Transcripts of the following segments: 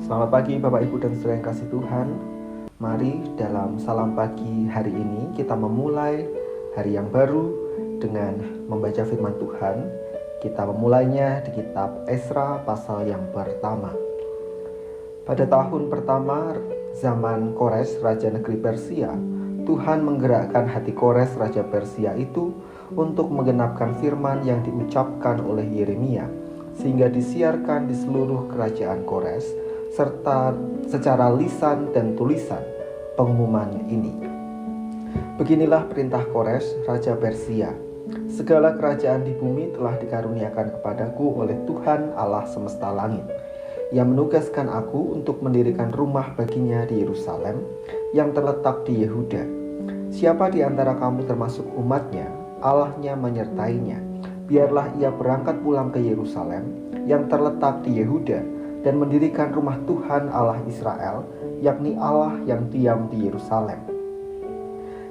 Selamat pagi Bapak Ibu dan Saudara yang kasih Tuhan. Mari dalam salam pagi hari ini kita memulai hari yang baru dengan membaca firman Tuhan. Kita memulainya di kitab Esra pasal yang pertama. Pada tahun pertama zaman Kores, Raja Negeri Persia, Tuhan menggerakkan hati Kores, Raja Persia itu untuk menggenapkan firman yang diucapkan oleh Yeremia, sehingga disiarkan di seluruh kerajaan Kores, serta secara lisan dan tulisan pengumuman ini. Beginilah perintah Kores, Raja Persia. Segala kerajaan di bumi telah dikaruniakan kepadaku oleh Tuhan Allah semesta langit. Ia menugaskan aku untuk mendirikan rumah baginya di Yerusalem yang terletak di Yehuda. Siapa di antara kamu termasuk umatnya, Allahnya menyertainya. Biarlah ia berangkat pulang ke Yerusalem yang terletak di Yehuda dan mendirikan rumah Tuhan Allah Israel, yakni Allah yang diam di Yerusalem.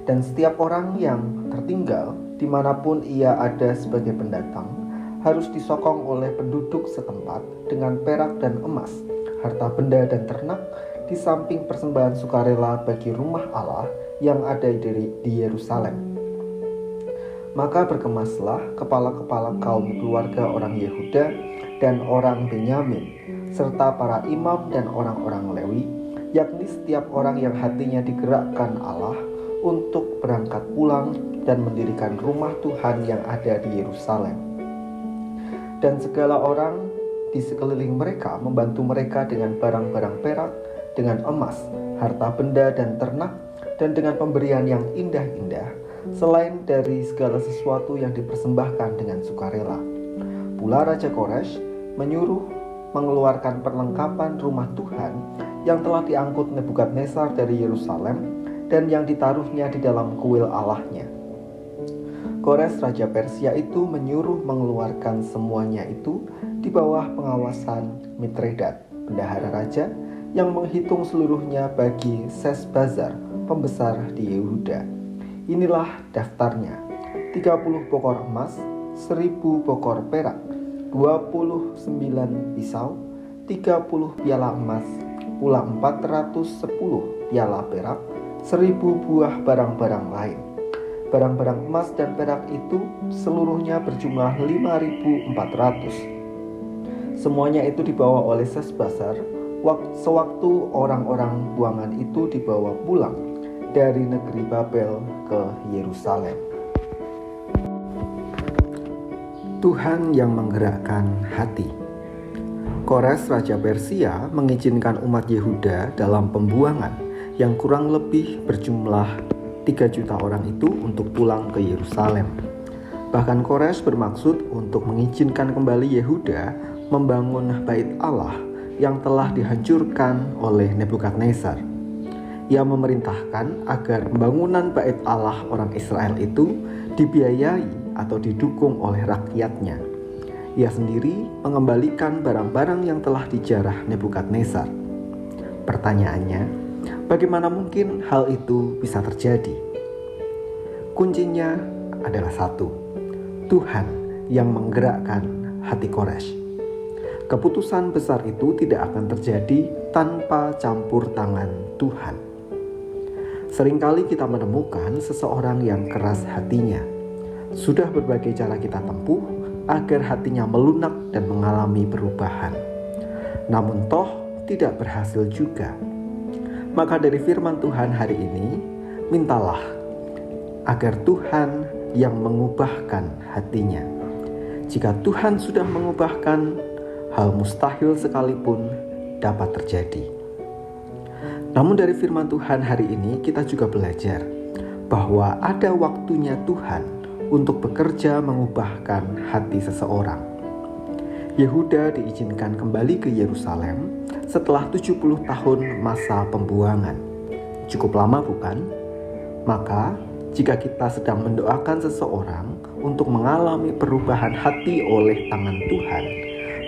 Dan setiap orang yang tertinggal dimanapun ia ada sebagai pendatang harus disokong oleh penduduk setempat dengan perak dan emas, harta benda dan ternak, di samping persembahan sukarela bagi rumah Allah yang ada di Yerusalem. Maka berkemaslah kepala-kepala kaum keluarga orang Yehuda dan orang Benyamin, serta para imam dan orang-orang Lewi, yakni setiap orang yang hatinya digerakkan Allah untuk berangkat pulang dan mendirikan rumah Tuhan yang ada di Yerusalem. Dan segala orang di sekeliling mereka membantu mereka dengan barang-barang perak, dengan emas, harta benda dan ternak, dan dengan pemberian yang indah-indah, selain dari segala sesuatu yang dipersembahkan dengan sukarela. Pula Raja Kores menyuruh mengeluarkan perlengkapan rumah Tuhan yang telah diangkut Nebukadnezar dari Yerusalem dan yang ditaruhnya di dalam kuil Allahnya. Kores Raja Persia itu menyuruh mengeluarkan semuanya itu di bawah pengawasan Mitredat, bendahara raja, yang menghitung seluruhnya bagi Sesbazar, pembesar di Yehuda. Inilah daftarnya: 30 bokor emas, 1000 bokor perak, 29 pisau, 30 piala emas, pula 410 piala perak, 1000 buah barang-barang lain. Barang-barang emas dan perak itu seluruhnya berjumlah 5.400. Semuanya itu dibawa oleh Sesbazar sewaktu orang-orang buangan itu dibawa pulang dari negeri Babel ke Yerusalem. Tuhan yang menggerakkan hati. Kores Raja Persia mengizinkan umat Yehuda dalam pembuangan yang kurang lebih berjumlah 3 juta orang itu untuk pulang ke Yerusalem. Bahkan Kores bermaksud untuk mengizinkan kembali Yehuda membangun bait Allah yang telah dihancurkan oleh Nebukadnezar. Ia memerintahkan agar pembangunan bait Allah orang Israel itu dibiayai atau didukung oleh rakyatnya. Ia sendiri mengembalikan barang-barang yang telah dijarah Nebukadnezar. Pertanyaannya, bagaimana mungkin hal itu bisa terjadi? Kuncinya adalah satu: Tuhan yang menggerakkan hati Kores. Keputusan besar itu tidak akan terjadi tanpa campur tangan Tuhan. Seringkali kita menemukan seseorang yang keras hatinya. Sudah berbagai cara kita tempuh agar hatinya melunak dan mengalami perubahan. Namun toh tidak berhasil juga. Maka dari firman Tuhan hari ini, mintalah agar Tuhan yang mengubahkan hatinya. Jika Tuhan sudah mengubahkan, hal mustahil sekalipun dapat terjadi. Namun dari firman Tuhan hari ini kita juga belajar bahwa ada waktunya Tuhan untuk bekerja mengubahkan hati seseorang. Yehuda diizinkan kembali ke Yerusalem setelah 70 tahun masa pembuangan. Cukup lama bukan? Maka jika kita sedang mendoakan seseorang untuk mengalami perubahan hati oleh tangan Tuhan,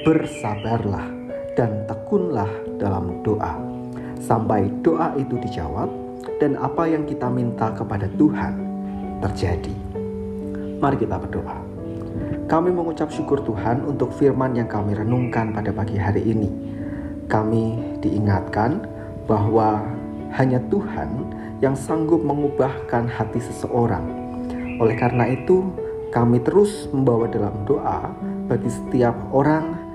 bersabarlah dan tekunlah dalam doa sampai doa itu dijawab dan apa yang kita minta kepada Tuhan terjadi. Mari kita berdoa. Kami mengucap syukur Tuhan untuk firman yang kami renungkan pada pagi hari ini. kami diingatkan bahwa hanya Tuhan yang sanggup mengubahkan hati seseorang. Oleh karena itu, kami terus membawa dalam doa bagi setiap orang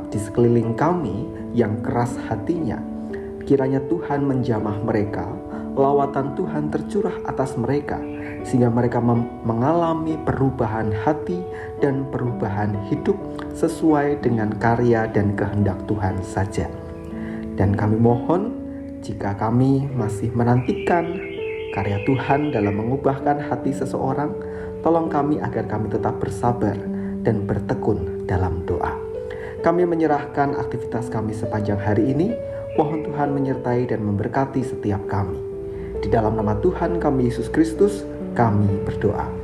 di sekeliling kami yang keras hatinya. Kiranya Tuhan menjamah mereka, lawatan Tuhan tercurah atas mereka, sehingga mereka mengalami perubahan hati dan perubahan hidup sesuai dengan karya dan kehendak Tuhan saja. Dan kami mohon, jika kami masih menantikan karya Tuhan dalam mengubahkan hati seseorang, tolong kami agar kami tetap bersabar dan bertekun dalam doa. Kami menyerahkan aktivitas kami sepanjang hari ini. Mohon Tuhan menyertai dan memberkati setiap kami. Di dalam nama Tuhan kami Yesus Kristus, kami berdoa.